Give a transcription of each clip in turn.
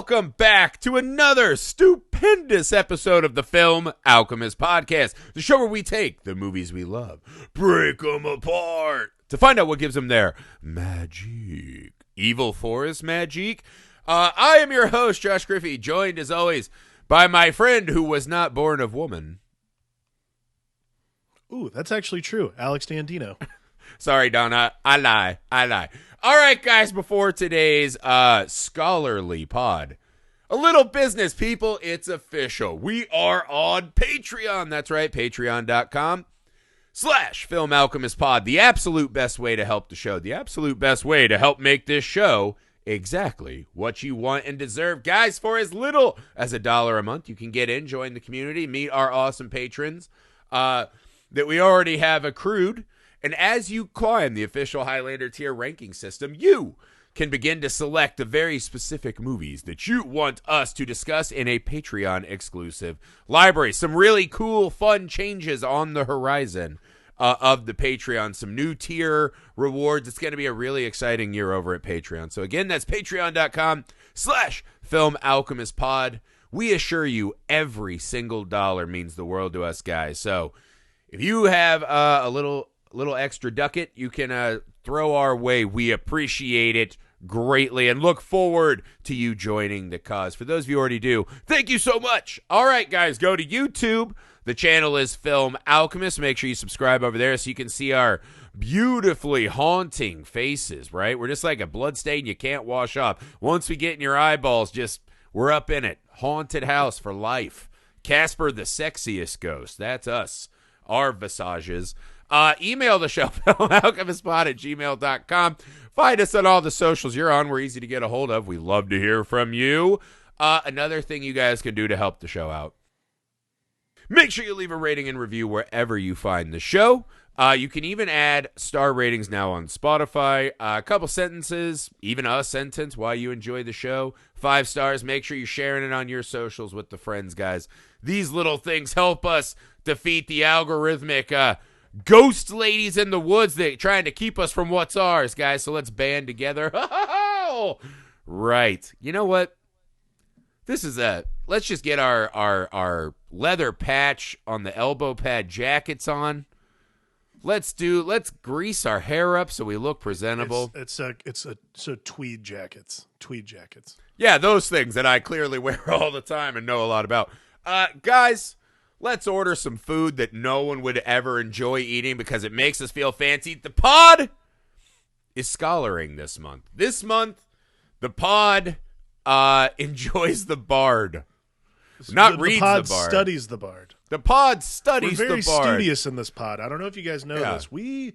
welcome back to another stupendous episode of the Film Alchemist podcast, the show where we take the movies we love, break them apart, to find out what gives them their magic. Evil Forest magic. I am your host, Josh Griffey, joined as always by my friend who was not born of woman. Ooh, that's actually true. Alex Dandino. Sorry, Donna. I lie. All right, guys, before today's scholarly pod, a little business, people. It's official. We are on Patreon. That's right, patreon.com/Film Alchemist Pod. The absolute best way to help the show. The absolute best way to help make this show exactly what you want and deserve. Guys, for as little as $1 a month, you can get in, join the community, meet our awesome patrons that we already have accrued. And as you climb the official Highlander tier ranking system, you can begin to select the very specific movies that you want us to discuss in a Patreon exclusive library. Some really cool, fun changes on the horizon of the Patreon. Some new tier rewards. It's going to be a really exciting year over at Patreon. So again, that's patreon.com/Film Alchemist Pod. We assure you every single dollar means the world to us, guys. So if you have a little extra ducat you can throw our way, we appreciate it greatly and look forward to you joining the cause. For those of you who already do, thank you so much. All right, guys, go to YouTube. The channel is Film Alchemist. Make sure you subscribe over there so you can see our beautifully haunting faces, right? We're just like a blood stain you can't wash off. Once we get in your eyeballs, we're up in it. Haunted house for life. Casper the sexiest ghost. That's us. Our visages. Email the show, filmalchemistpod@gmail.com. Find us on all the socials you're on. We're easy to get a hold of. We love to hear from you. Another thing you guys can do to help the show out, make sure you leave a rating and review wherever you find the show. You can even add star ratings now on Spotify. A couple sentences, even a sentence, why you enjoy the show. 5 stars. Make sure you're sharing it on your socials with the friends, guys. These little things help us defeat the algorithmic ghost ladies in the woods that trying to keep us from what's ours, guys. So let's band together. Right. You know what? Let's just get our leather patch on the elbow pad jackets on. Let's grease our hair up so we look presentable. So tweed jackets. Yeah, those things that I clearly wear all the time and know a lot about. Guys, let's order some food that no one would ever enjoy eating because it makes us feel fancy. The pod is scholaring this month. This month, the pod enjoys the bard. Not reads the bard. The pod studies the bard. The pod studies the bard. We're very studious in this pod. I don't know if you guys know this. We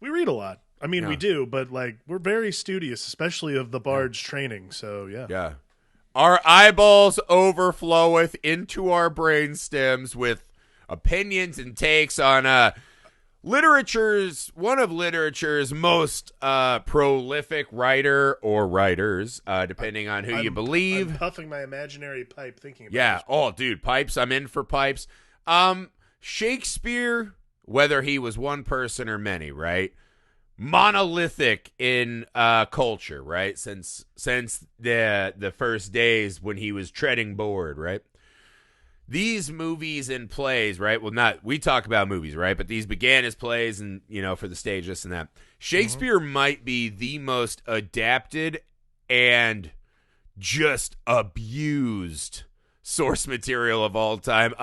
read a lot. I mean, we do, but we're very studious, especially of the bard's training. So, yeah. Yeah. Our eyeballs overfloweth into our brain stems with opinions and takes on one of literature's most prolific writer or writers, depending on who you believe. I'm puffing my imaginary pipe thinking about this. Oh, dude, pipes. I'm in for pipes. Shakespeare, whether he was one person or many, right? Monolithic in culture, right? Since the first days when he was treading board, right? These movies and plays, right? Well, we talk about movies, right? But these began as plays and, for the stage, this and that. Shakespeare might be the most adapted and just abused source material of all time.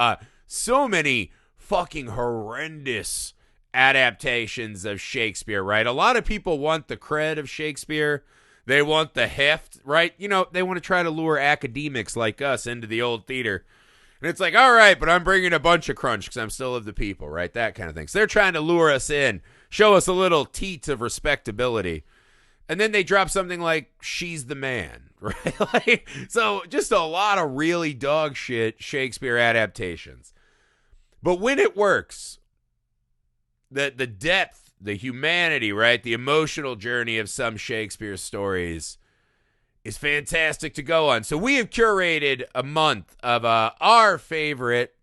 So many fucking horrendous adaptations of Shakespeare, right? A lot of people want the cred of Shakespeare. They want the heft, right? They want to try to lure academics like us into the old theater. And it's like, all right, but I'm bringing a bunch of crunch because I'm still of the people, right? That kind of thing. So they're trying to lure us in, show us a little teat of respectability. And then they drop something like She's the Man, right? So just a lot of really dog shit Shakespeare adaptations. But when it works, the depth, the humanity, right? The emotional journey of some Shakespeare stories is fantastic to go on. So we have curated a month of our favorite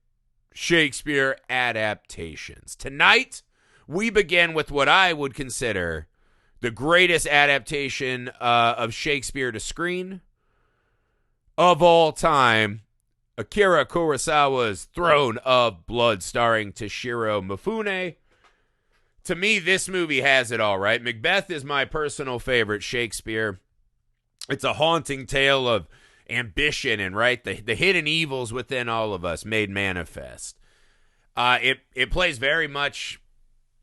Shakespeare adaptations. Tonight, we begin with what I would consider the greatest adaptation of Shakespeare to screen, of all time, Akira Kurosawa's Throne of Blood, starring Toshiro Mifune. To me, this movie has it all, right? Macbeth is my personal favorite Shakespeare. It's a haunting tale of ambition and, right, the hidden evils within all of us made manifest. It plays very much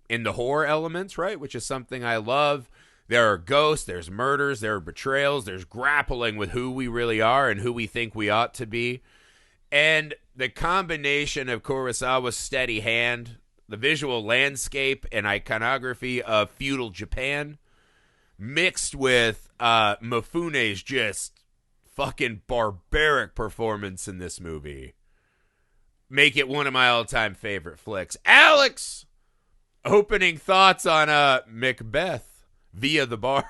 in the horror elements, right, which is something I love. There are ghosts, there's murders, there are betrayals, there's grappling with who we really are and who we think we ought to be. And the combination of Kurosawa's steady hand, the visual landscape and iconography of feudal Japan, mixed with Mifune's just fucking barbaric performance in this movie, make it one of my all-time favorite flicks. Alex, opening thoughts on Macbeth via the Bard.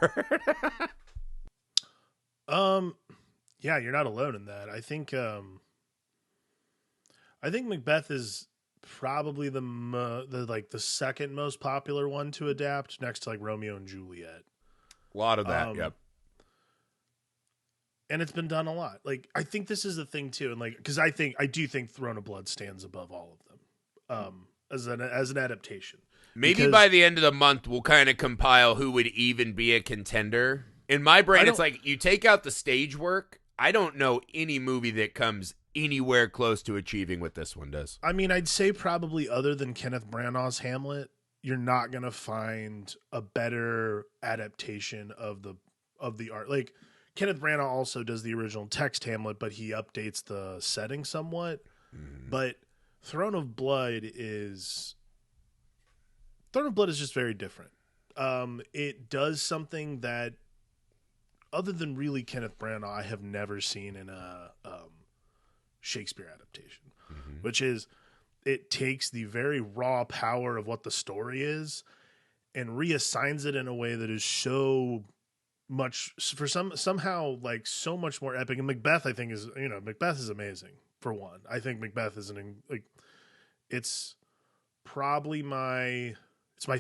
Yeah, you're not alone in that. I think Macbeth is probably the second most popular one to adapt, next to like Romeo and Juliet. A lot of that, yep. And it's been done a lot. Like, I think this is the thing too, and like, because I do think Throne of Blood stands above all of them, as an adaptation. Maybe by the end of the month, we'll kind of compile who would even be a contender. In my brain, it's like, you take out the stage work, I don't know any movie that comes anywhere close to achieving what this one does. I mean, I'd say probably other than Kenneth Branagh's Hamlet, you're not going to find a better adaptation of the art. Like, Kenneth Branagh also does the original text Hamlet, but he updates the setting somewhat. But Throne of Blood is just very different. It does something that, other than really Kenneth Branagh, I have never seen in a Shakespeare adaptation, which is, it takes the very raw power of what the story is and reassigns it in a way that is so much, for somehow like so much more epic. And Macbeth, I think, is, Macbeth is amazing. For one, I think Macbeth is it's probably my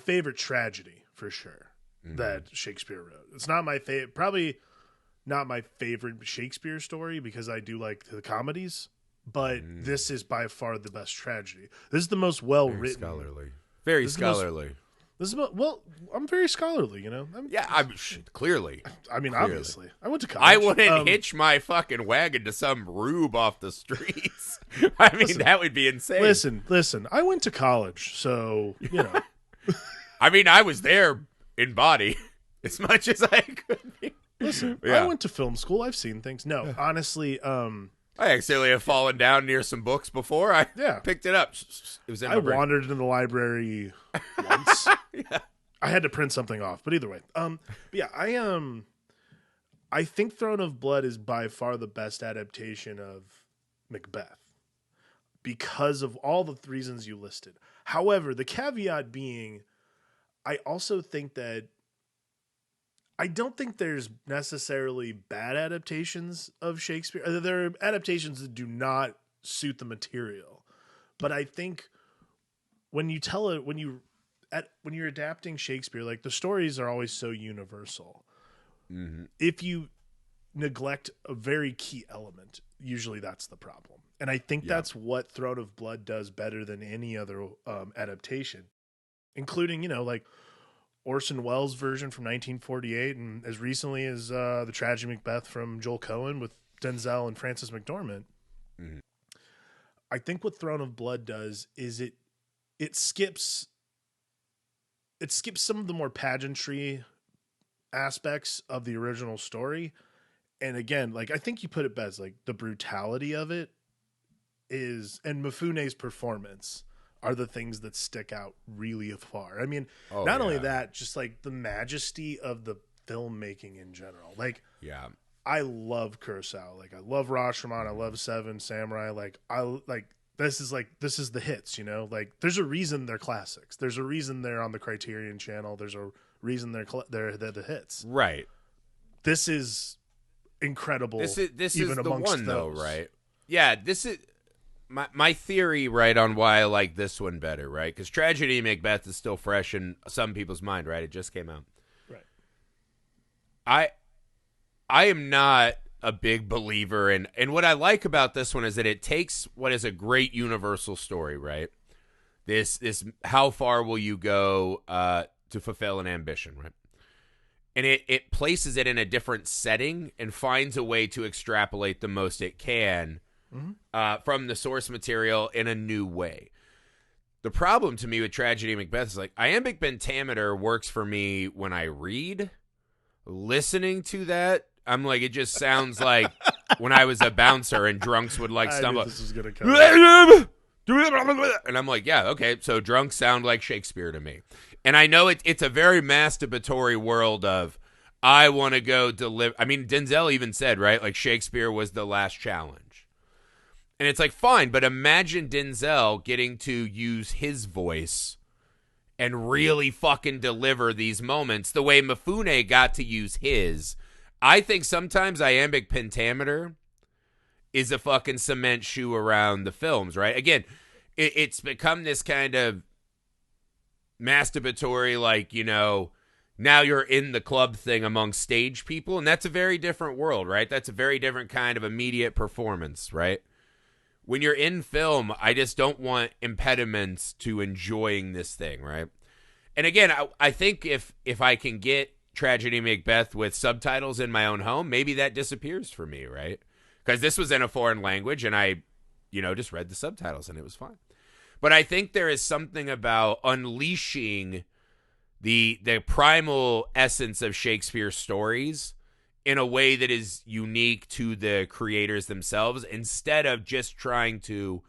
favorite tragedy for sure that Shakespeare wrote. It's not my favorite, probably not my favorite Shakespeare story, because I do like the comedies, but this is by far the best tragedy. This is the most well written, very scholarly. Well, I'm very scholarly, I'm clearly. I mean, obviously, I went to college. I wouldn't hitch my fucking wagon to some rube off the streets. I mean, that would be insane. Listen. I went to college, so I mean, I was there in body as much as I could be. Listen, I went to film school. I've seen things. No, honestly, I accidentally have fallen down near some books before. I picked it up. It was in my brain. Wandered into the library once. I had to print something off, but either way. I think Throne of Blood is by far the best adaptation of Macbeth because of all the reasons you listed. However, the caveat being, I also think that I don't think there's necessarily bad adaptations of Shakespeare. There are adaptations that do not suit the material, but I think when you're adapting Shakespeare, like, the stories are always so universal. If you neglect a very key element, usually that's the problem. And I think that's what Throne of Blood does better than any other adaptation, including, like Orson Welles' version from 1948, and as recently as the Tragedy Macbeth from Joel Cohen with Denzel and Frances McDormand. I think what Throne of Blood does is it skips some of the more pageantry aspects of the original story. And again, like, I think you put it best, like, the brutality of it and Mifune's performance are the things that stick out really far. I mean, not only that, just like the majesty of the filmmaking in general. Like, I love Kurosawa. Like, I love Rashomon. I love Seven Samurai. This is the hits, like, there's a reason they're classics. There's a reason they're on the Criterion channel. There's a reason they're the hits. Right. This is incredible. This is the one, though, right? Yeah, this is my theory, right, on why I like this one better, right? Because Tragedy Macbeth is still fresh in some people's mind, right? It just came out. Right. I am not a big believer in, and what I like about this one is that it takes what is a great universal story, right? This how far will you go to fulfill an ambition, right? And it places it in a different setting and finds a way to extrapolate the most it can from the source material in a new way. The problem to me with Tragedy Macbeth is like iambic pentameter works for me when I read. Listening to that, I'm like, it just sounds like when I was a bouncer and drunks would like I stumble. knew this was gonna come. And I'm like, yeah, okay, so drunks sound like Shakespeare to me. And I know it's a very masturbatory world of, I want to go deliver. I mean, Denzel even said, right, like Shakespeare was the last challenge. And it's like, fine, but imagine Denzel getting to use his voice and really fucking deliver these moments the way Mifune got to use his. I think sometimes iambic pentameter is a fucking cement shoe around the films, right? Again, it's become this kind of masturbatory, like, you know, now you're in the club thing among stage people, and that's a very different world, right? That's a very different kind of immediate performance, right? When you're in film, I just don't want impediments to enjoying this thing, right? And again, I think if I can get Tragedy Macbeth with subtitles in my own home, maybe that disappears for me, right? Because this was in a foreign language, and I, you know, just read the subtitles, and it was fine. But I think there is something about unleashing the primal essence of Shakespeare's stories in a way that is unique to the creators themselves, instead of just trying to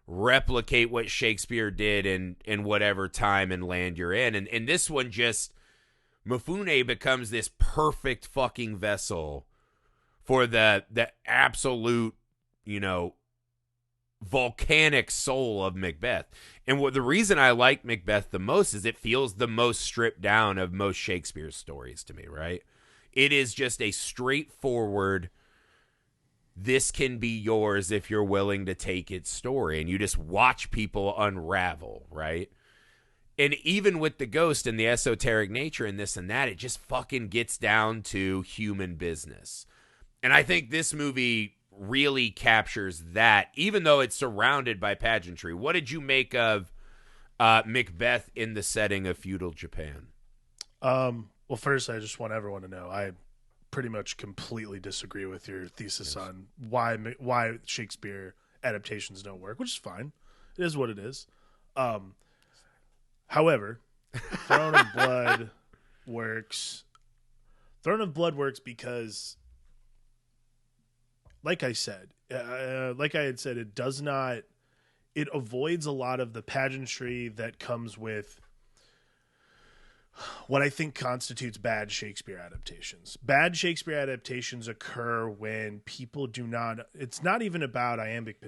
replicate what Shakespeare did in whatever time and land you're in. And this one just, Mifune becomes this perfect fucking vessel for the absolute, you know, volcanic soul of Macbeth. And what the reason I like Macbeth the most is it feels the most stripped down of most Shakespeare stories to me, right? It is just a straightforward, this can be yours if you're willing to take its story, and you just watch people unravel, right? And even with the ghost and the esoteric nature and this and that, it just fucking gets down to human business. And I think this movie really captures that, even though it's surrounded by pageantry. What did you make of Macbeth in the setting of feudal Japan? Well, first, I just want everyone to know I pretty much completely disagree with your thesis on why Shakespeare adaptations don't work, which is fine. It is what it is. However, Throne of Blood works. Throne of Blood works because, like I said, it does not. It avoids a lot of the pageantry that comes with what I think constitutes bad Shakespeare adaptations. Bad Shakespeare adaptations occur when people do not. It's not even about iambic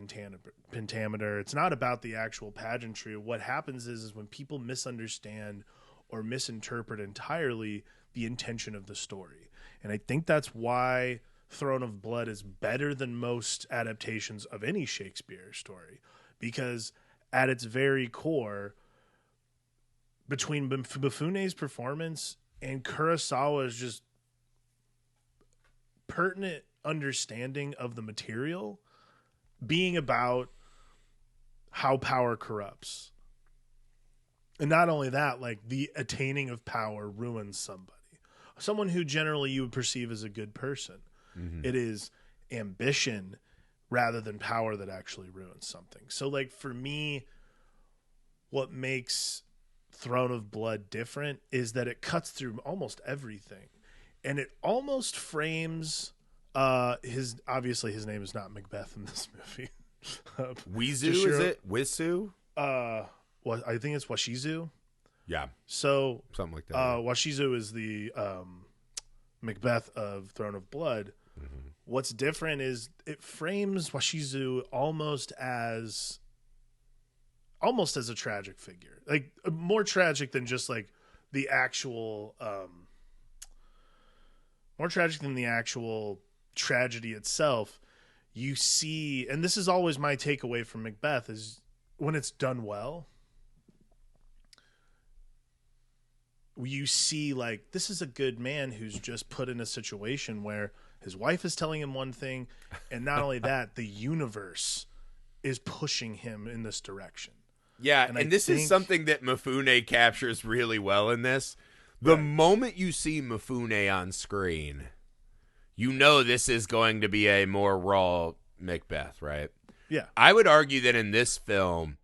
pentameter. It's not about the actual pageantry. What happens is when people misunderstand or misinterpret entirely the intention of the story. And I think that's why Throne of Blood is better than most adaptations of any Shakespeare story, because at its very core, between Mifune's performance and Kurosawa's just pertinent understanding of the material being about how power corrupts. And not only that, like the attaining of power ruins somebody. Someone who generally you would perceive as a good person. Mm-hmm. It is ambition rather than power that actually ruins something. So like for me, what makes Throne of Blood different is that it cuts through almost everything, and it almost frames his name is not Macbeth in this movie. Wizu, is it Wisu? Well, I think it's Washizu. Yeah, so something like that. Washizu is the Macbeth of Throne of Blood. Mm-hmm. What's different is it frames Washizu almost as a tragic figure, like more tragic than just like the actual, more tragic than the actual tragedy itself. You see, and this is always my takeaway from Macbeth, is when it's done well, you see like this is a good man who's just put in a situation where his wife is telling him one thing, and not only that, the universe is pushing him in this direction. Yeah, and this is something that Mifune captures really well in this. The moment you see Mifune on screen, you know this is going to be a more raw Macbeth, right? Yeah. I would argue that in this film,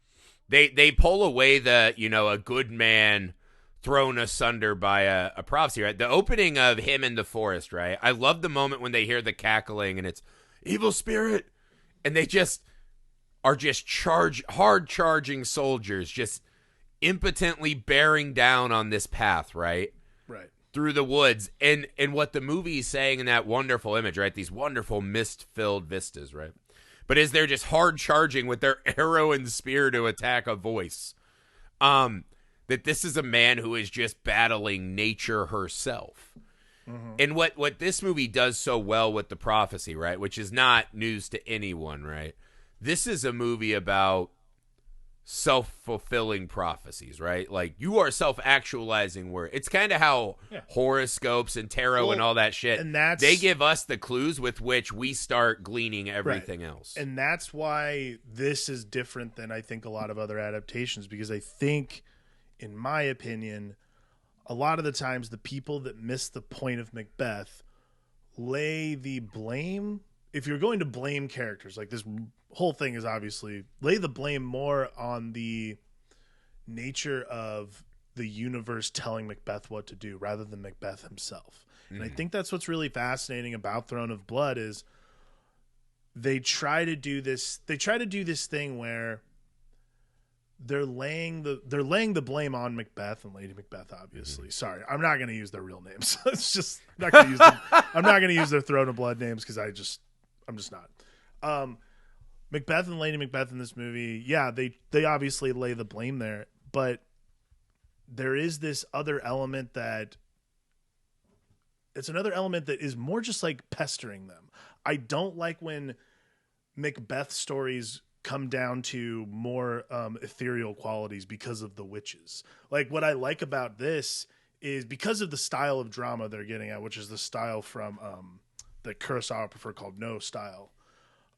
they pull away the, a good man thrown asunder by a prophecy, right? The opening of him in the forest, right? I love the moment when they hear the cackling and it's evil spirit, and they just are just hard charging soldiers, just impotently bearing down on this path, right? Right. Through the woods. And what the movie is saying in that wonderful image, right? These wonderful mist-filled vistas, right? But as they're just hard charging with their arrow and spear to attack a voice, that this is a man who is just battling nature herself. Mm-hmm. And what this movie does so well with the prophecy, right? Which is not news to anyone, right? This is a movie about self-fulfilling prophecies, right? Like, you are self-actualizing word. It's kind of how horoscopes and tarot and all that shit, and they give us the clues with which we start gleaning everything else. And that's why this is different than I think a lot of other adaptations, because I think, in my opinion, a lot of the times the people that miss the point of Macbeth lay the blame. If you're going to blame characters, like this whole thing is obviously lay the blame more on the nature of the universe telling Macbeth what to do rather than Macbeth himself. And I think that's what's really fascinating about Throne of Blood is they try to do this thing where they're laying the blame on Macbeth and Lady Macbeth, obviously. Mm-hmm. Sorry, I'm not going to use their real names. It's just I'm not going to use their Throne of Blood names because I'm just not. Macbeth and Lady Macbeth in this movie, yeah, they obviously lay the blame there, but there is this other element that it's another element that is more just like pestering them. I don't like when Macbeth stories come down to more ethereal qualities because of the witches. Like, what I like about this is because of the style of drama they're getting at, which is the style from the Kurosawa prefer called No style.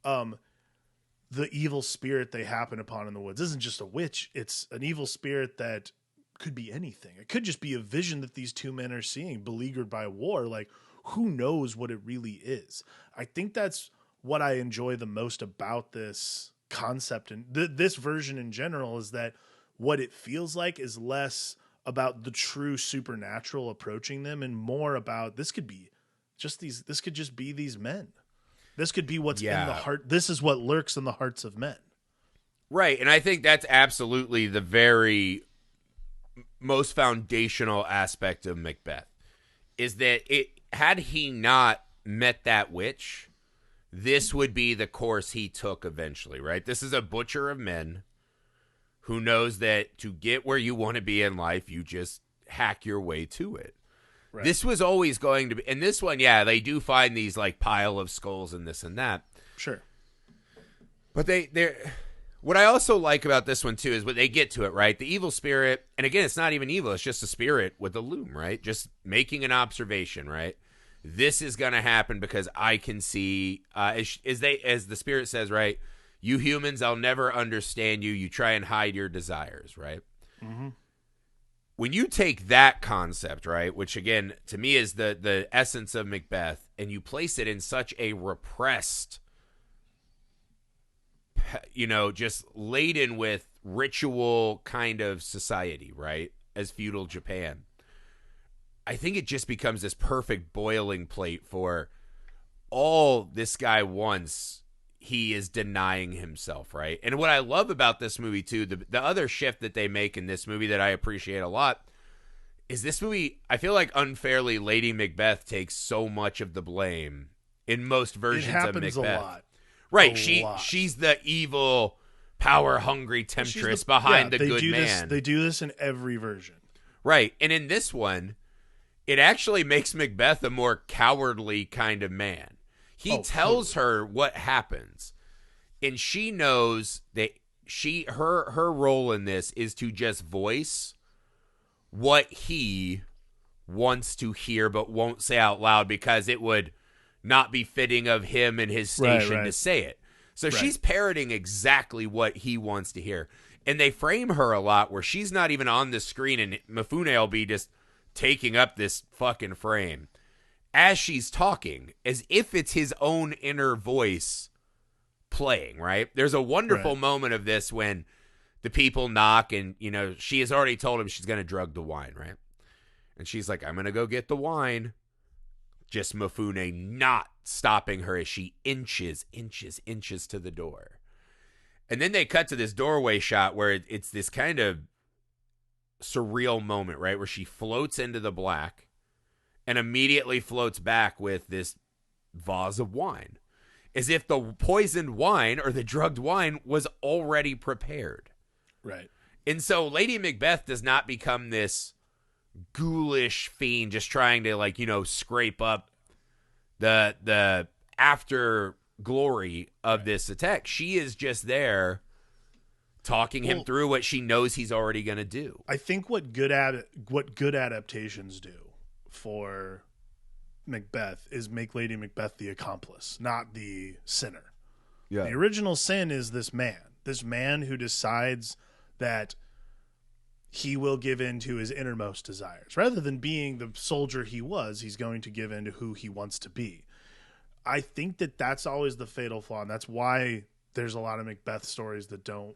The evil spirit they happen upon in the woods isn't just a witch. It's an evil spirit that could be anything. It could just be a vision that these two men are seeing, beleaguered by war. Like, who knows what it really is? I think that's what I enjoy the most about this concept and this version in general, is that what it feels like is less about the true supernatural approaching them and more about this could just be these men. This could be what's in the heart. This is what lurks in the hearts of men. Right. And I think that's absolutely the very most foundational aspect of Macbeth, is that had he not met that witch, this would be the course he took eventually, right? This is a butcher of men who knows that to get where you want to be in life, you just hack your way to it. Right. This was always going to be, and this one, they do find these like pile of skulls and this and that. Sure. But what I also like about this one too is what they get to it, right? The evil spirit, and again, it's not even evil, it's just a spirit with a loom, right? Just making an observation, right? This is going to happen because I can see, as the spirit says, right? You humans, I'll never understand you. You try and hide your desires, right? Mm-hmm. When you take that concept, right, which again, to me is the essence of Macbeth, and you place it in such a repressed, just laden with ritual kind of society, right, as feudal Japan, I think it just becomes this perfect boiling plate for all this guy wants. He is denying himself, right? And what I love about this movie, too, the other shift that they make in this movie that I appreciate a lot is this movie, I feel like unfairly, Lady Macbeth takes so much of the blame in most versions of Macbeth. It happens a lot. Right. She's the evil, power-hungry temptress behind the good man. They do this in every version. Right. And in this one, it actually makes Macbeth a more cowardly kind of man. He tells her what happens, and she knows that her role in this is to just voice what he wants to hear but won't say out loud because it would not be fitting of him and his station to say it. So she's parroting exactly what he wants to hear. And they frame her a lot where she's not even on the screen, and Mifune will be just taking up this fucking frame as she's talking, as if it's his own inner voice playing, right? There's a wonderful moment of this when the people knock and, you know, she has already told him she's going to drug the wine, right? And she's like, I'm going to go get the wine. Just Mifune not stopping her as she inches to the door. And then they cut to this doorway shot where it's this kind of surreal moment, right? Where she floats into the black and immediately floats back with this vase of wine. As if the poisoned wine or the drugged wine was already prepared. Right. And so Lady Macbeth does not become this ghoulish fiend just trying to, like, you know, scrape up the after glory of this attack. She is just there talking him through what she knows he's already going to do. I think what good adaptations do for Macbeth is make Lady Macbeth the accomplice, not the sinner. Yeah. The original sin is this man who decides that he will give in to his innermost desires. Rather than being the soldier he was, he's going to give in to who he wants to be. I think that that's always the fatal flaw, and that's why there's a lot of Macbeth stories that don't.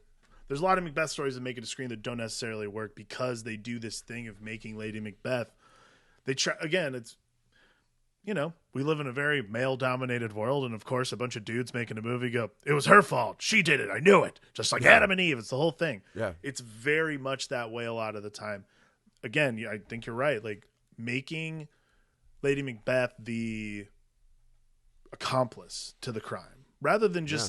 There's a lot of Macbeth stories that make it to screen that don't necessarily work because they do this thing of making Lady Macbeth. They try again. It's, you know, we live in a very male-dominated world, and of course, a bunch of dudes making a movie go, "It was her fault. She did it. I knew it." Just like Adam and Eve. It's the whole thing. Yeah, it's very much that way a lot of the time. Again, I think you're right. Like making Lady Macbeth the accomplice to the crime, rather than just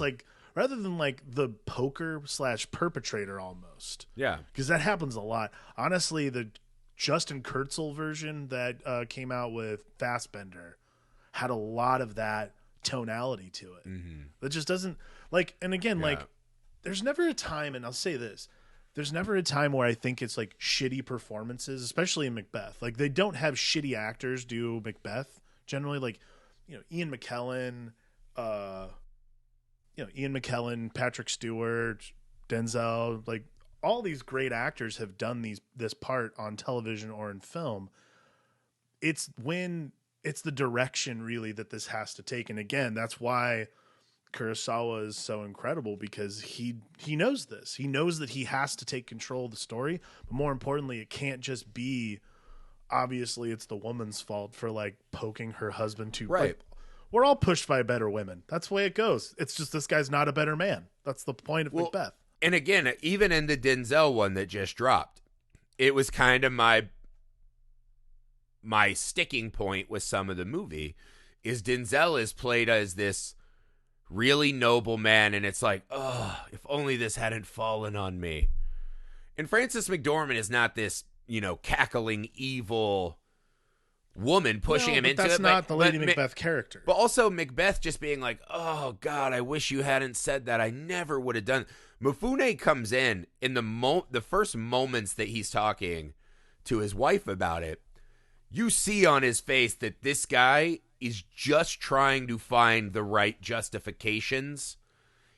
rather than like the poker / perpetrator almost. Yeah, because that happens a lot. Honestly, the Justin Kurzel version that came out with Fassbender had a lot of that tonality to it. Mm-hmm. That just doesn't like. And again, like, there's never a time, and I'll say this: there's never a time where I think it's like shitty performances, especially in Macbeth. Like they don't have shitty actors do Macbeth generally. Like, you know, Ian McKellen, Patrick Stewart, Denzel, like all these great actors have done this part on television or in film. It's when it's the direction really that this has to take. And again, that's why Kurosawa is so incredible, because he knows this. He knows that he has to take control of the story, but more importantly, it can't just be, obviously it's the woman's fault for like poking her husband too. Right. Like, we're all pushed by better women. That's the way it goes. It's just this guy's not a better man. That's the point of Macbeth. And again, even in the Denzel one that just dropped, it was kind of my sticking point with some of the movie is Denzel is played as this really noble man, and it's like, oh, if only this hadn't fallen on me. And Frances McDormand is not this, you know, cackling evil woman pushing him into it. That's not the Lady Macbeth character. But also Macbeth just being like, oh, God, I wish you hadn't said that. I never would have done. Mifune comes in the first moments that he's talking to his wife about it. You see on his face that this guy is just trying to find the right justifications.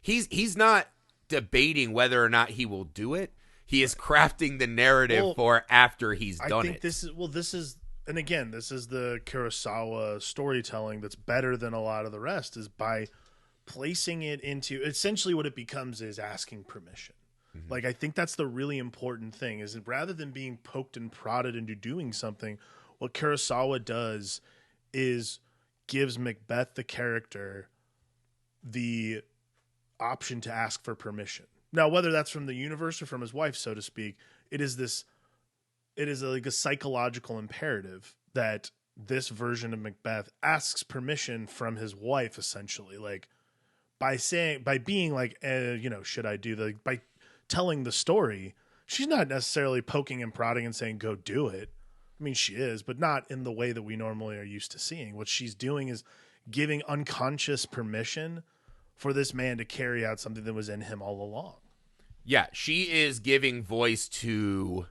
He's not debating whether or not he will do it. He is crafting the narrative for after he's done it. I think this is and again, this is the Kurosawa storytelling that's better than a lot of the rest, is by placing it into essentially what it becomes is asking permission. Mm-hmm. Like, I think that's the really important thing, is that rather than being poked and prodded into doing something, what Kurosawa does is gives Macbeth, the character, the option to ask for permission. Now, whether that's from the universe or from his wife, so to speak, it is like a psychological imperative that this version of Macbeth asks permission from his wife, essentially, like by being like, should I do by telling the story, she's not necessarily poking and prodding and saying, go do it. I mean, she is, but not in the way that we normally are used to seeing. What she's doing is giving unconscious permission for this man to carry out something that was in him all along. Yeah, she is giving voice to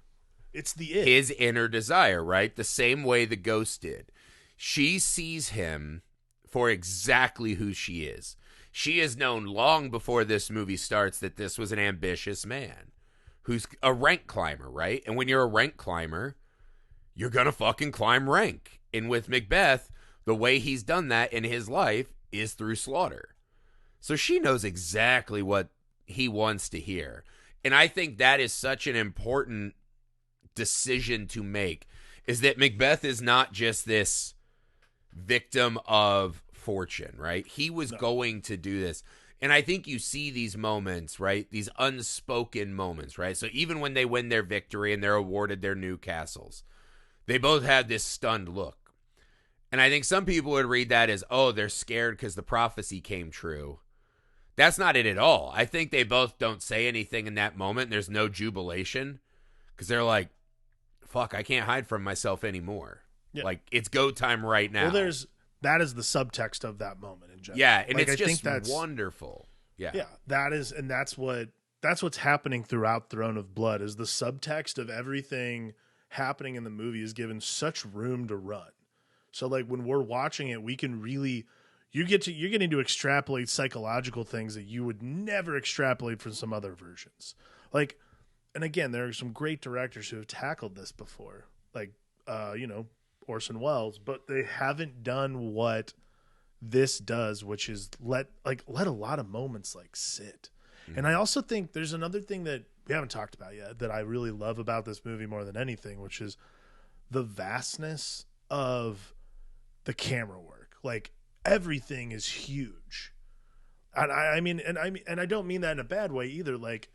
It's the it. his inner desire, right? The same way the ghost did. She sees him for exactly who she is. She has known long before this movie starts that this was an ambitious man who's a rank climber, right? And when you're a rank climber, you're going to fucking climb rank. And with Macbeth, the way he's done that in his life is through slaughter. So she knows exactly what he wants to hear. And I think that is such an important decision to make, is that Macbeth is not just this victim of fortune, right? He was going to do this. And I think you see these moments, right? These unspoken moments, right? So even when they win their victory and they're awarded their new castles, they both have this stunned look. And I think some people would read that as, oh, they're scared because the prophecy came true. That's not it at all. I think they both don't say anything in that moment. There's no jubilation because they're like, fuck, I can't hide from myself anymore. Yeah. Like, it's go time right now. Well, that is the subtext of that moment in general. Yeah, and like, it's just wonderful. Yeah. Yeah, that's what's happening throughout Throne of Blood, is the subtext of everything happening in the movie is given such room to run. So like when we're watching it, we can really you're getting to extrapolate psychological things that you would never extrapolate from some other versions. Like, and again, there are some great directors who have tackled this before, like Orson Welles, but they haven't done what this does, which is let a lot of moments like sit. Mm-hmm. And I also think there's another thing that we haven't talked about yet that I really love about this movie more than anything, which is the vastness of the camera work. Like, everything is huge. And I don't mean that in a bad way either. Like,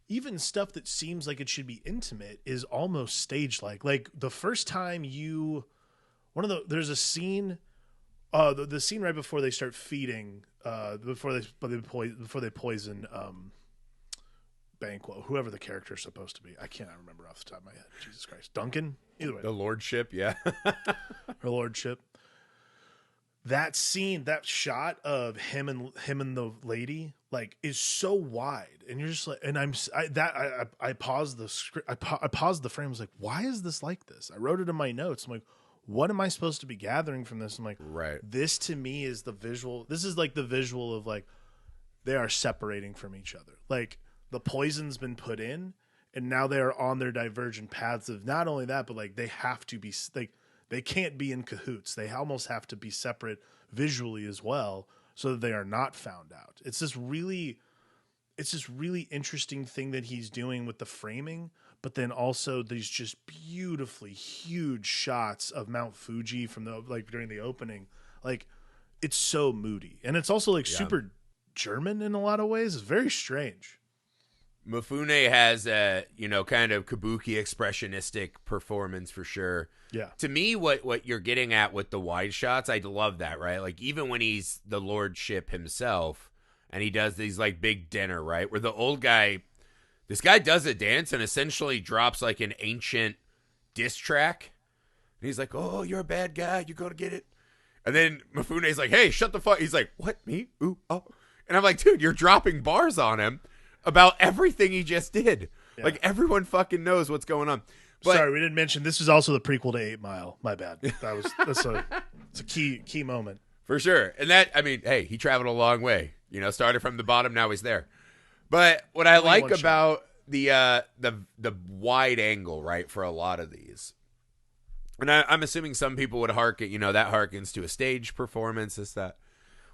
even stuff that seems like it should be intimate is almost stage-like. Like, the first time there's a scene, the scene right before they start feeding, before they poison Banquo, whoever the character is supposed to be. I cannot remember off the top of my head. Jesus Christ. Duncan? Either way. The Lordship, yeah. Her Lordship. That scene, that shot of him and the lady, like, is so wide, and you're just like, and I paused the script, I paused the frame. I was like, why is this like this? I wrote it in my notes. I'm like, what am I supposed to be gathering from this? I'm like, right. This to me is the visual. This is like the visual of like they are separating from each other. Like, the poison's been put in, and now they are on their divergent paths of not only that, but like they have to be like. They can't be in cahoots. They almost have to be separate visually as well, so that they are not found out. It's this really interesting thing that he's doing with the framing, but then also these just beautifully huge shots of Mount Fuji from during the opening. Like, it's so moody, and it's also super German in a lot of ways. It's very strange. Mifune has a, kind of kabuki expressionistic performance for sure. Yeah. To me, what you're getting at with the wide shots, I love that, right? Like, even when he's the lordship himself and he does these like big dinner, right? Where this guy does a dance and essentially drops like an ancient diss track. And he's like, oh, you're a bad guy. You go to get it. And then Mifune's like, hey, shut the fuck. He's like, what? Me? Ooh, oh. And I'm like, dude, you're dropping bars on him about everything he just did. Yeah. Like, everyone fucking knows what's going on. But, sorry, we didn't mention this is also the prequel to 8 Mile. My bad. It's a key moment. For sure. And that, I mean, hey, he traveled a long way. Started from the bottom, now he's there. But what I like about the wide angle, right, for a lot of these, and I'm assuming some people would harken, that harkens to a stage performance, that.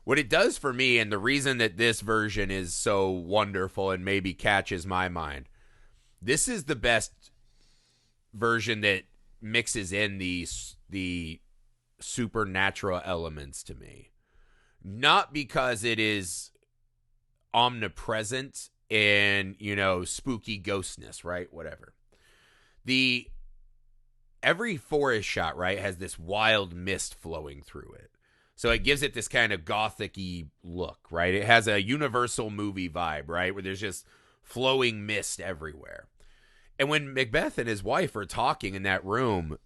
What it does for me, and the reason that this version is so wonderful and maybe catches my mind, this is the best version that mixes in the supernatural elements to me. Not because it is omnipresent and, spooky ghostness, right? Whatever. Every forest shot, right, has this wild mist flowing through it. So it gives it this kind of gothic-y look, right? It has a Universal movie vibe, right? Where there's just flowing mist everywhere. And when Macbeth and his wife are talking in that room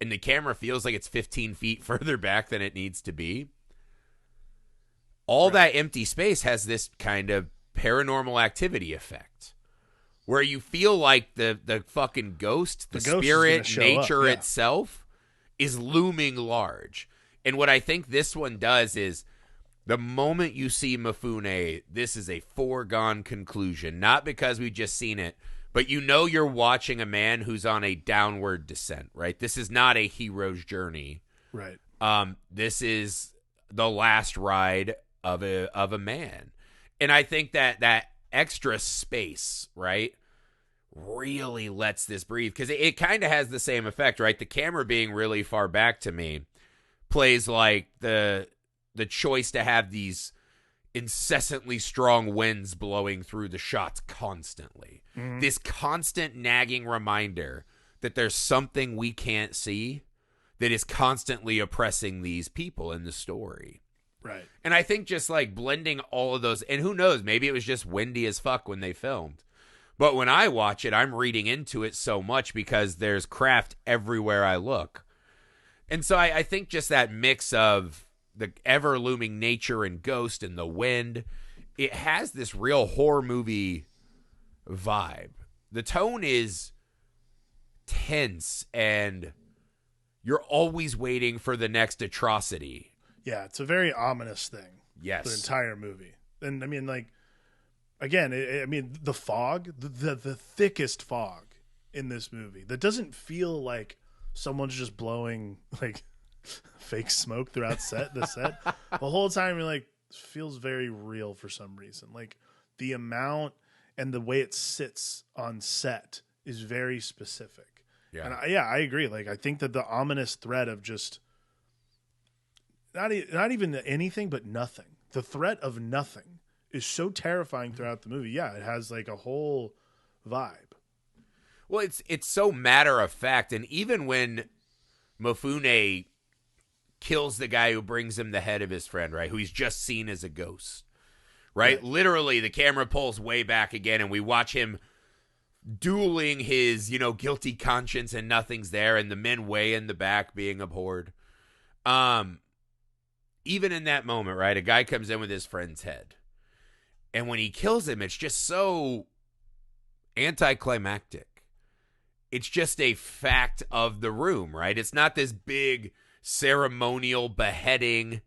and the camera feels like it's 15 feet further back than it needs to be, all that empty space has this kind of paranormal activity effect. where you feel like the fucking ghost, the ghost is gonna spirit, show nature up, yeah. itself is looming large. And what I think this one does is the moment you see Mifune, this is a foregone conclusion. Not because we've just seen it, but you know you're watching a man who's on a downward descent, right? This is not a hero's journey. Right. This is the last ride of a man. And I think that extra space, right, really lets this breathe, because it kind of has the same effect, right? The camera being really far back to me plays like the choice to have these incessantly strong winds blowing through the shots constantly. Mm-hmm. This constant nagging reminder that there's something we can't see that is constantly oppressing these people in the story. Right. And I think just like blending all of those, and who knows, maybe it was just windy as fuck when they filmed. But when I watch it, I'm reading into it so much because there's craft everywhere I look. And so I think just that mix of the ever-looming nature and ghost and the wind, it has this real horror movie vibe. The tone is tense, and you're always waiting for the next atrocity. Yeah, it's a very ominous thing. Yes. The entire movie. And I mean, like, again, I mean, the fog, the thickest fog in this movie that doesn't feel like someone's just blowing like fake smoke throughout the set. The whole time you're like, this feels very real for some reason. Like the amount and the way it sits on set is very specific. Yeah. And I agree. Like, I think that the ominous threat of just not even anything, but nothing. The threat of nothing is so terrifying throughout the movie. Yeah, it has like a whole vibe. Well, it's so matter of fact, and even when Mifune kills the guy who brings him the head of his friend, right, who he's just seen as a ghost, right? Yeah. Literally, the camera pulls way back again, and we watch him dueling his, guilty conscience, and nothing's there, and the men way in the back being abhorred. Even in that moment, right, a guy comes in with his friend's head, and when he kills him, it's just so anticlimactic. It's just a fact of the room, right? It's not this big ceremonial beheading.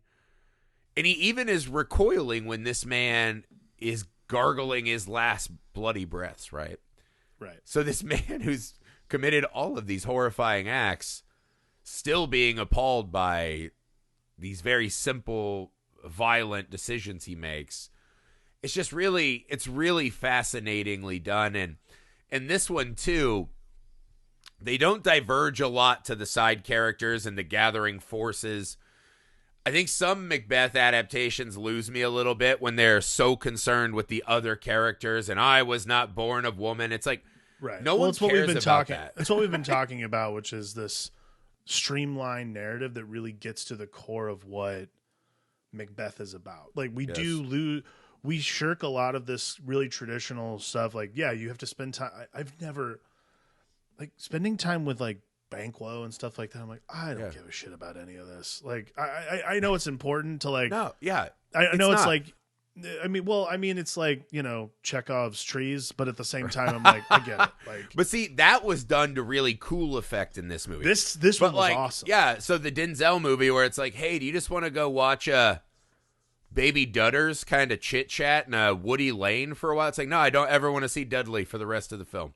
And he even is recoiling when this man is gargling his last bloody breaths, right? Right. So this man who's committed all of these horrifying acts, still being appalled by these very simple, violent decisions he makes. It's just really, it's really fascinatingly done. And this one too, they don't diverge a lot to the side characters and the gathering forces. I think some Macbeth adaptations lose me a little bit when they're so concerned with the other characters, and I was not born of woman. It's like, right. No one cares about that. That's what we've been talking about, which is this streamlined narrative that really gets to the core of what Macbeth is about. Like, we we shirk a lot of this really traditional stuff. Like, yeah, you have to spend time. I've never, like, spending time with like Banquo and stuff like that. I'm like, I don't give a shit about any of this. Like, I know it's important to like. No, yeah, I know it's like. I mean, it's like, Chekhov's trees, but at the same time, I'm like, I get it. Like, but see, that was done to really cool effect in this movie. This one was awesome. Yeah, so the Denzel movie where it's like, hey, do you just want to go watch Baby Dudders kind of chit chat in a woody lane for a while? It's like, no, I don't ever want to see Dudley for the rest of the film.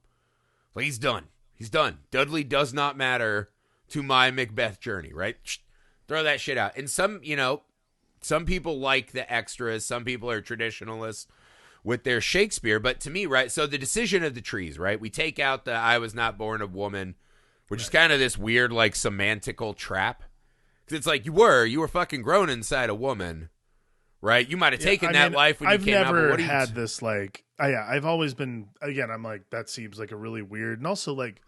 Like, he's done. He's done. Dudley does not matter to my Macbeth journey, right? Throw that shit out. And some people like the extras. Some people are traditionalists with their Shakespeare. But to me, right, so the decision of the trees, right? We take out the I was not born of woman, which is kind of this weird, like, semantical trap. Because it's like, you were fucking grown inside a woman, right? You might have taken that life when you came out. I've never had this, like, I've always been, again, I'm like, that seems like a really weird and also, like,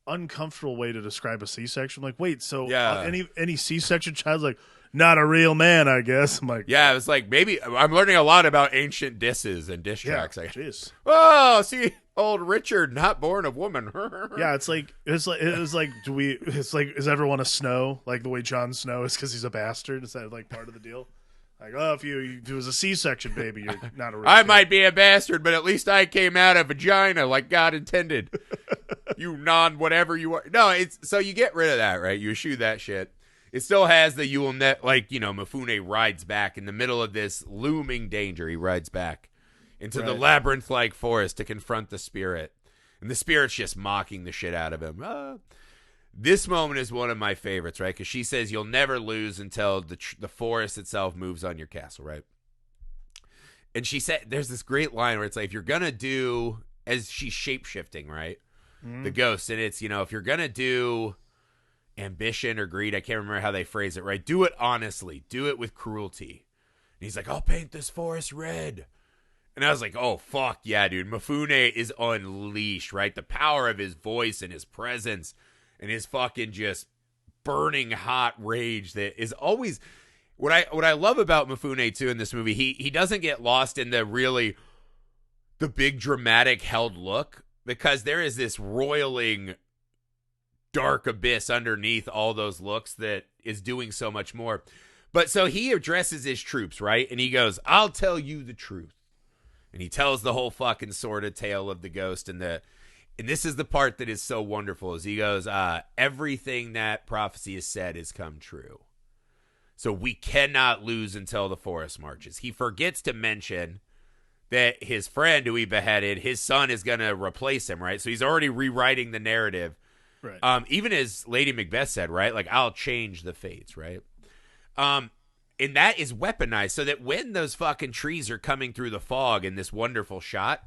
uncomfortable way to describe a C-section. Like, wait, so any C-section child's like, not a real man, I guess. I'm like, yeah, it's like, maybe I'm learning a lot about ancient disses and diss tracks. Jeez. Oh, see, old Richard, not born of woman. Yeah, it's like is everyone a Snow? Like the way Jon Snow is because he's a bastard? Is that like part of the deal? Like, oh, if it was a C-section, baby, you're not a real I kid. might be a bastard, but at least I came out of vagina like God intended. You whatever you are. No, it's so you get rid of that, right? You eschew that shit. It still has the you will net like, Mifune rides back in the middle of this looming danger. He rides back into the labyrinth-like forest to confront the spirit. And the spirit's just mocking the shit out of him. This moment is one of my favorites, right? Because she says you'll never lose until the forest itself moves on your castle, right? And she said, there's this great line where it's like, if you're going to do, as she's shape-shifting, right? The ghost. And it's, if you're going to do ambition or greed, I can't remember how they phrase it, right? Do it honestly. Do it with cruelty. And he's like, I'll paint this forest red. And I was like, oh, fuck yeah, dude. Mifune is unleashed, right? The power of his voice and his presence and his fucking just burning hot rage that is always what I love about Mifune too in this movie. He doesn't get lost in the big dramatic held look, because there is this roiling dark abyss underneath all those looks that is doing so much more. But so he addresses his troops, right? And he goes, I'll tell you the truth. And he tells the whole fucking sort of tale of the ghost and this is the part that is so wonderful, is he goes, everything that prophecy has said has come true. So we cannot lose until the forest marches. He forgets to mention that his friend who he beheaded, his son is going to replace him, right? So he's already rewriting the narrative. Right. Even as Lady Macbeth said, right? Like, I'll change the fates, right? And that is weaponized so that when those fucking trees are coming through the fog in this wonderful shot,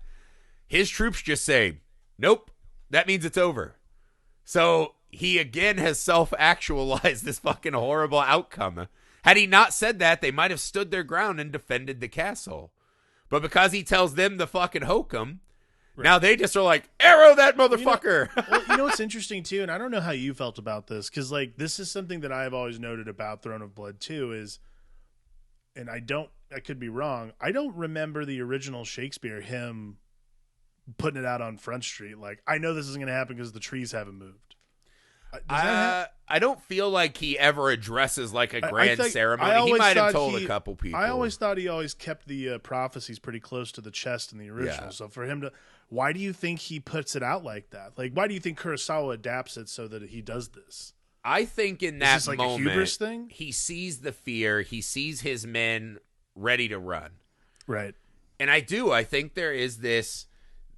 his troops just say, nope, that means it's over. So he again has self-actualized this fucking horrible outcome. Had he not said that, they might have stood their ground and defended the castle. But because he tells them the fucking hokum, now they just are like, arrow that motherfucker. What's interesting too, and I don't know how you felt about this, because like this is something that I've always noted about Throne of Blood too, is, and I could be wrong, I don't remember the original Shakespeare him putting it out on Front Street. Like, I know this isn't going to happen because the trees haven't moved. I don't feel like he ever addresses like a grand ceremony. He might have told a couple people. I always thought he always kept the prophecies pretty close to the chest in the original. Yeah. So for him to, why do you think he puts it out like that? Like, why do you think Kurosawa adapts it so that he does this? I think in that like moment, a hubris thing? He sees the fear. He sees his men ready to run. Right. And I think there is this.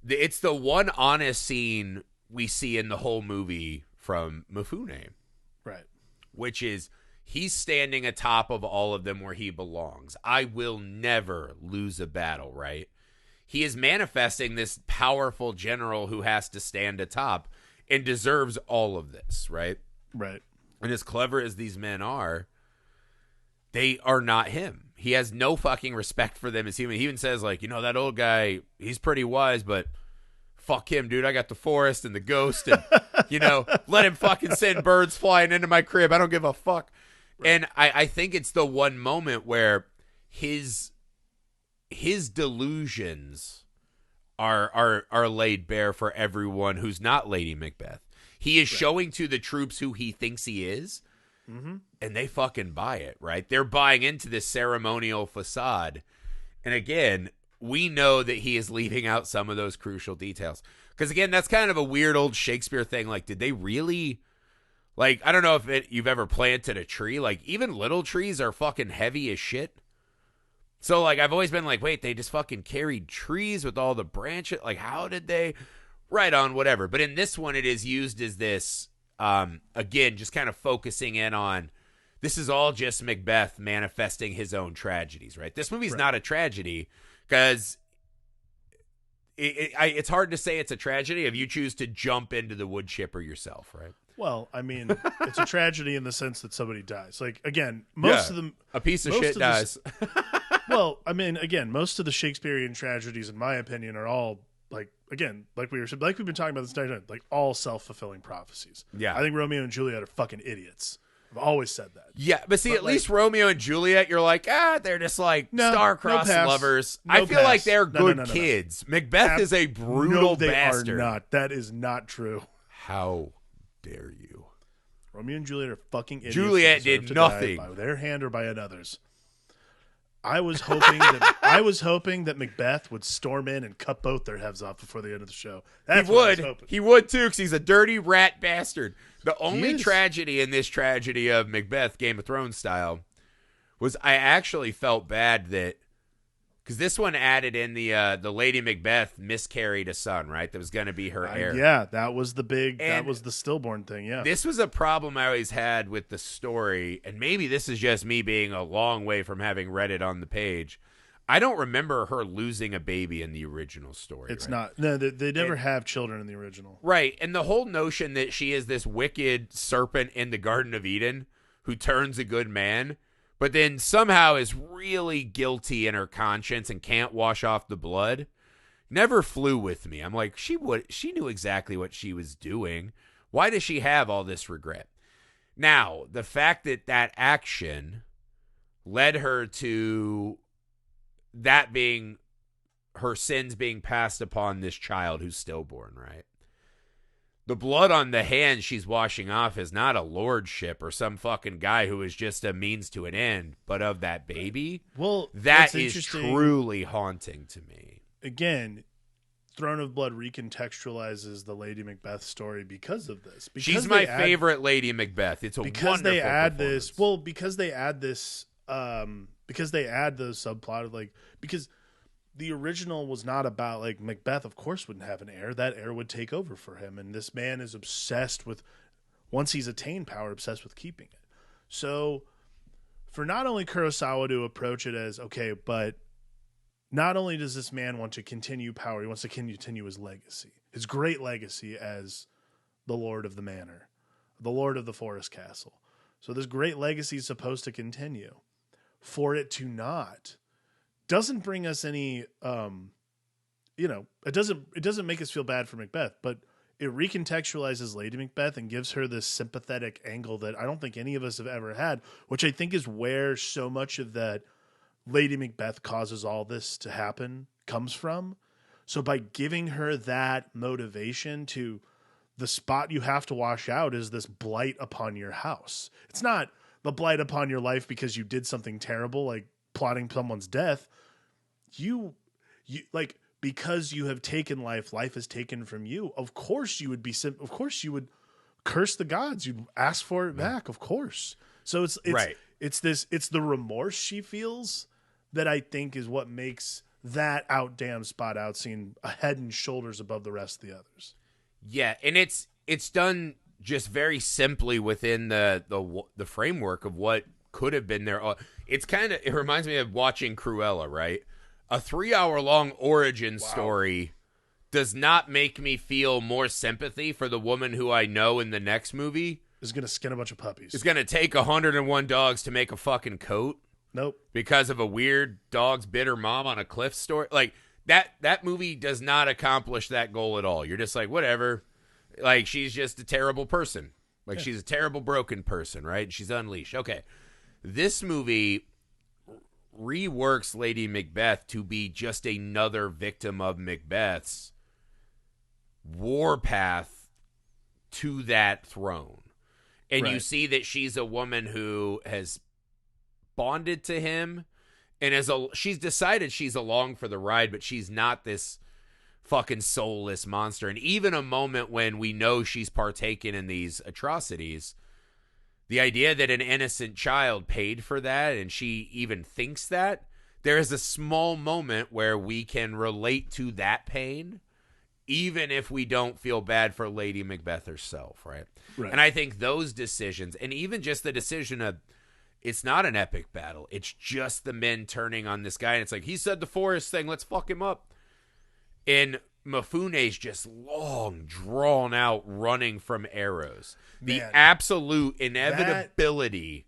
It's the one honest scene we see in the whole movie from Mifune. Right. Which is, he's standing atop of all of them where he belongs. I will never lose a battle, right? He is manifesting this powerful general who has to stand atop and deserves all of this, right? Right. And as clever as these men are, they are not him. He has no fucking respect for them as human. He even says, like, that old guy, he's pretty wise, but fuck him, dude. I got the forest and the ghost and, let him fucking send birds flying into my crib. I don't give a fuck. Right. And I think it's the one moment where his delusions are laid bare for everyone who's not Lady Macbeth. He is showing to the troops who he thinks he is, and they fucking buy it, right? They're buying into this ceremonial facade. And again, we know that he is leaving out some of those crucial details. Because again, that's kind of a weird old Shakespeare thing. Like, did they really... Like, I don't know if you've ever planted a tree. Like, even little trees are fucking heavy as shit. So, like, I've always been like, wait, they just fucking carried trees with all the branches? Like, how did they... Right on, whatever. But in this one, it is used as this, again, just kind of focusing in on, this is all just Macbeth manifesting his own tragedies, right? This movie's not a tragedy, because it's hard to say it's a tragedy if you choose to jump into the wood chipper yourself, right? Well, I mean, it's a tragedy in the sense that somebody dies. Like, again, most of them... A piece of shit dies. Well, I mean, again, most of the Shakespearean tragedies, in my opinion, are all... Like, again, like we've been talking about this entire time, like all self-fulfilling prophecies. Yeah. I think Romeo and Juliet are fucking idiots. I've always said that. Yeah, but see, at least Romeo and Juliet, you're like, they're just like star-crossed lovers. I feel like they're good kids. Macbeth is a brutal bastard. No, they are not. That is not true. How dare you? Romeo and Juliet are fucking idiots. Juliet did nothing. By their hand or by another's. I was hoping that Macbeth would storm in and cut both their heads off before the end of the show. That's what I was hoping. He would too, because he's a dirty rat bastard. The only is. tragedy in this tragedy of Macbeth, Game of Thrones style, was I actually felt bad that, because this one added in the Lady Macbeth miscarried a son, right? That was going to be her heir. Yeah, that was that was the stillborn thing. Yeah, this was a problem I always had with the story, and maybe this is just me being a long way from having read it on the page. I don't remember her losing a baby in the original story. It's right? not. No, they never have children in the original. Right, and the whole notion that she is this wicked serpent in the Garden of Eden who turns a good man, but then somehow is really guilty in her conscience and can't wash off the blood, never flew with me. I'm like, she knew exactly what she was doing. Why does she have all this regret? Now, the fact that action led her to that being her sins being passed upon this child who's stillborn, right? The blood on the hands she's washing off is not a lordship or some fucking guy who is just a means to an end, but of that baby. Well, that is truly haunting to me. Again, Throne of Blood recontextualizes the Lady Macbeth story because of this. Because she's my favorite Lady Macbeth. It's a wonderful they add performance. this. Well, because they add this. Because they add the subplot of because the original was not about Macbeth. Of course, wouldn't have an heir. That heir would take over for him, and this man is obsessed with. Once he's attained power, obsessed with keeping it. So, for not only Kurosawa to approach it as okay, but not only does this man want to continue power, he wants to continue his legacy, his great legacy as the Lord of the Manor, the Lord of the Forest Castle. So this great legacy is supposed to continue. For it to not doesn't bring us any it doesn't make us feel bad for Macbeth, but it recontextualizes Lady Macbeth and gives her this sympathetic angle that I don't think any of us have ever had, which I think is where so much of that Lady Macbeth causes all this to happen comes from. So by giving her that motivation to the spot you have to wash out is this blight upon your house. It's not the blight upon your life because you did something terrible, like plotting someone's death. You because you have taken life is taken from you. Of course you would curse the gods. You'd ask for it back, of course. So it's right. It's the remorse she feels that I think is what makes that damn spot out scene a head and shoulders above the rest of the others. Yeah, and it's done just very simply within the framework of what could have been there. It reminds me of watching Cruella, right? A 3-hour-long origin story does not make me feel more sympathy for the woman who I know in the next movie is going to skin a bunch of puppies. It's going to take 101 dogs to make a fucking coat. Nope. Because of a weird dog's bit her mom on a cliff story. Like, that movie does not accomplish that goal at all. You're just like, whatever. Like, she's just a terrible person. Like, she's a terrible, broken person, right? She's unleashed. Okay. This movie reworks Lady Macbeth to be just another victim of Macbeth's warpath to that throne. And you see that she's a woman who has bonded to him and she's decided she's along for the ride, but she's not this fucking soulless monster. And even a moment when we know she's partaken in these atrocities, the idea that an innocent child paid for that and she even thinks that, there is a small moment where we can relate to that pain, even if we don't feel bad for Lady Macbeth herself, right? And I think those decisions, and even just the decision of, it's not an epic battle. It's just the men turning on this guy. And it's like, he said the forest thing, let's fuck him up. And Mifune's just long, drawn out running from arrows. The absolute inevitability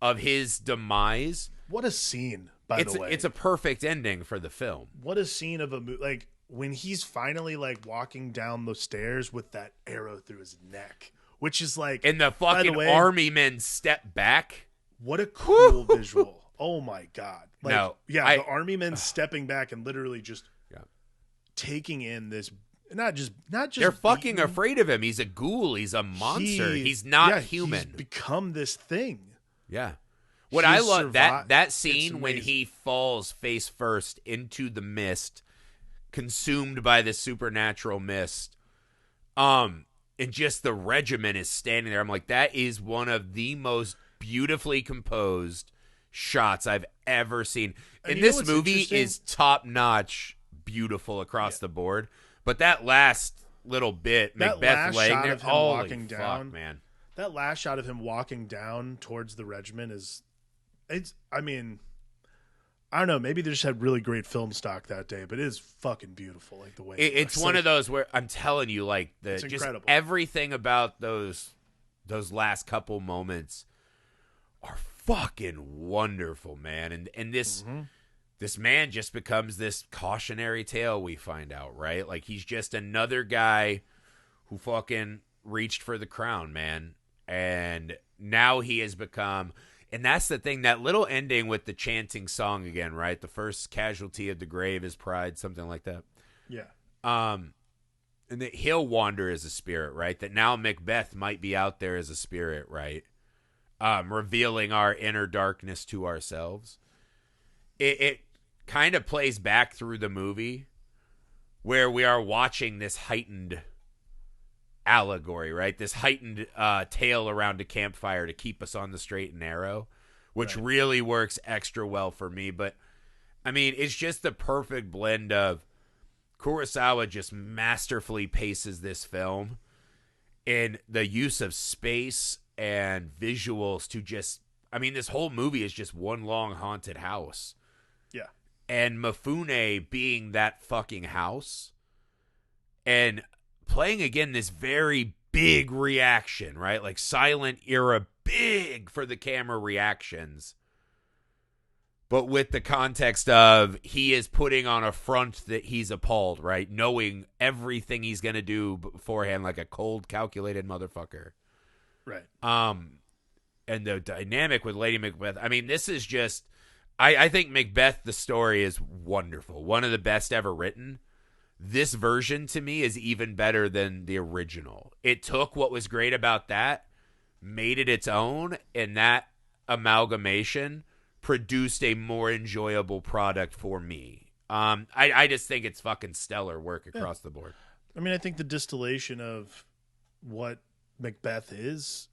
of his demise. What a scene, by the way. It's a perfect ending for the film. What a scene of a movie. Like, when he's finally, walking down the stairs with that arrow through his neck, which is like... And the fucking army men step back. What a cool visual. Oh, my God. The army men stepping back and literally just... taking in this, not just they're fucking afraid of him. He's a ghoul. He's a monster. He's not human. He's become this thing. Yeah. What I love survived. that It's scene when amazing. he falls face first into the mist, consumed by the supernatural mist. And just the regiment is standing there. I'm like, that is one of the most beautifully composed shots I've ever seen. And And you know this what's movie interesting? is top notch, beautiful Yeah. across the board. But that last little bit, That Macbeth last laying shot there, of him holy walking fuck, down, man. that last shot of him walking down towards the regiment is, it's, I mean, I don't know, maybe they just had really great film stock that day, but it is fucking beautiful, like the way it It's looks. one Like, of those where I'm telling you, like it's just incredible. everything about those last couple moments are fucking wonderful, man. And this man just becomes this cautionary tale. We find out, right? Like he's just another guy who fucking reached for the crown, man. And now he has become, and that's the thing, that little ending with the chanting song again, right? The first casualty of the grave is pride, something like that. Yeah. And that he'll wander as a spirit, right? That now Macbeth might be out there as a spirit, right? Revealing our inner darkness to ourselves. It kind of plays back through the movie where we are watching this heightened allegory, right? This heightened tale around a campfire to keep us on the straight and narrow, which Right. really works extra well for me. But I mean, it's just the perfect blend of Kurosawa just masterfully paces this film in the use of space and visuals to just, I mean, this whole movie is just one long haunted house. Yeah. And Mifune being that fucking house and playing again this very big reaction, right? Like silent era, big for the camera reactions. But with the context of he is putting on a front that he's appalled, right? Knowing everything he's going to do beforehand like a cold, calculated motherfucker. Right. And the dynamic with Lady Macbeth. I mean, this is just, I think Macbeth, the story is wonderful. One of the best ever written. This version to me is even better than the original. It took what was great about that, made it its own, and that amalgamation produced a more enjoyable product for me. I just think it's fucking stellar work across the board. I mean, I think the distillation of what Macbeth is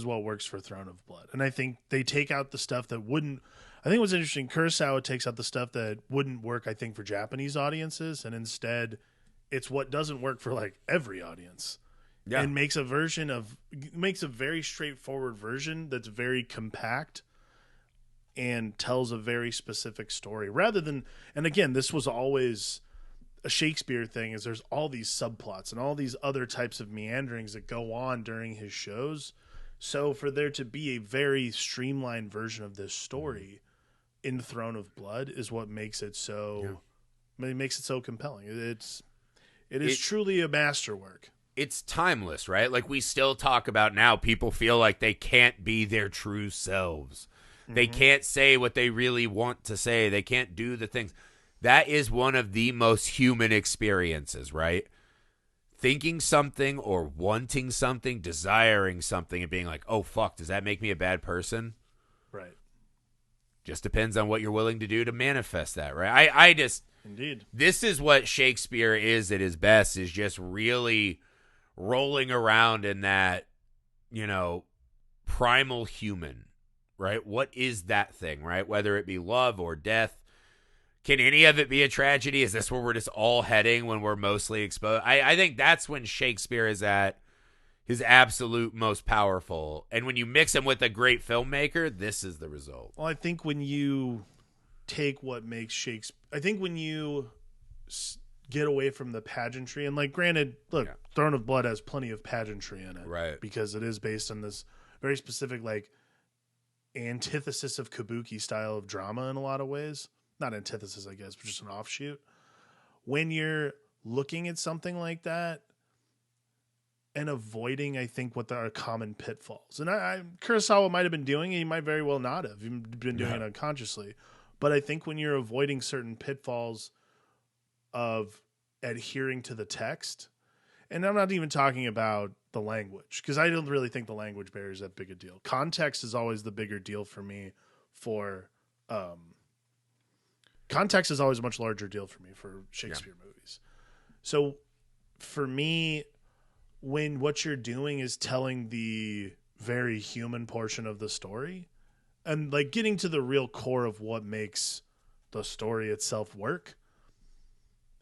what works for Throne of Blood. And I think they take out the stuff that wouldn't. I think what's interesting, Kurosawa takes out the stuff that wouldn't work, I think, for Japanese audiences, and instead it's what doesn't work for like every audience. Yeah. And makes a very straightforward version that's very compact and tells a very specific story rather than, and again, this was always a Shakespeare thing, is there's all these subplots and all these other types of meanderings that go on during his shows. So for there to be a very streamlined version of this story in Throne of Blood is what makes it so it makes it so compelling. It is truly a masterwork. It's timeless, right? Like we still talk about now, people feel like they can't be their true selves. They can't say what they really want to say. They can't do the things. That is one of the most human experiences, right? Thinking something or wanting something, desiring something, and being like, oh, fuck, does that make me a bad person? Right. Just depends on what you're willing to do to manifest that, right? I just, Indeed. this is what Shakespeare is at his best, is just really rolling around in that, primal human, right? What is that thing, right? Whether it be love or death. Can any of it be a tragedy? Is this where we're just all heading when we're mostly exposed? I think that's when Shakespeare is at his absolute most powerful. And when you mix him with a great filmmaker, this is the result. Well, I think when you take what makes Shakespeare, I think when you get away from the pageantry, and like, granted, look, Throne of Blood has plenty of pageantry in it, right? Because it is based on this very specific, like, antithesis of kabuki style of drama in a lot of ways. Not antithesis, I guess, but just an offshoot. When you're looking at something like that and avoiding, I think, what are common pitfalls. And Kurosawa might have been doing it. He might very well not have. He's been doing it unconsciously. But I think when you're avoiding certain pitfalls of adhering to the text, and I'm not even talking about the language, because I don't really think the language barrier is that big a deal. Context is always the bigger deal for me for context is always a much larger deal for me for Shakespeare movies. So for me, when what you're doing is telling the very human portion of the story and like getting to the real core of what makes the story itself work,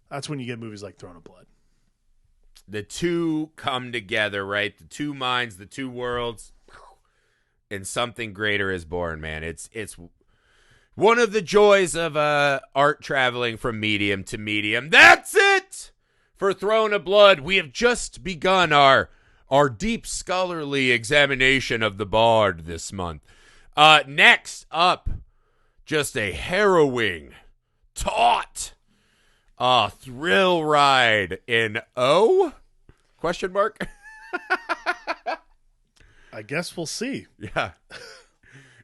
that's when you get movies like Throne of Blood. The two come together, right? The two minds, the two worlds, and something greater is born, man. It's one of the joys of art traveling from medium to medium. That's it for Throne of Blood. We have just begun our deep scholarly examination of the Bard this month. Next up, just a harrowing, taut, thrill ride in O? Question mark? I guess we'll see. Yeah.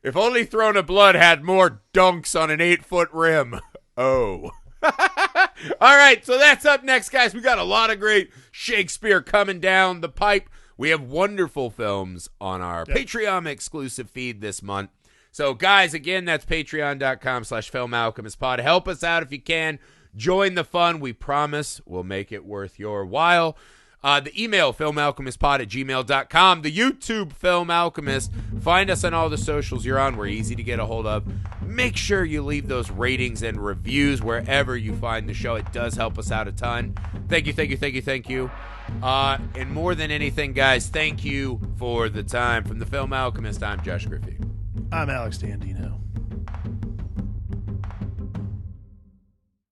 If only Throne of Blood had more dunks on an 8-foot rim. Oh. All right, so that's up next, guys. We got a lot of great Shakespeare coming down the pipe. We have wonderful films on our Patreon exclusive feed this month. So, guys, again, that's patreon.com/filmalchemistpod. Help us out if you can. Join the fun. We promise we'll make it worth your while. The email, filmalchemistpod@gmail.com. The YouTube, Film Alchemist. Find us on all the socials you're on. We're easy to get a hold of. Make sure you leave those ratings and reviews wherever you find the show. It does help us out a ton. Thank you, thank you, thank you, thank you. And more than anything, guys, thank you for the time. From the Film Alchemist, I'm Josh Griffey. I'm Alex Dandy.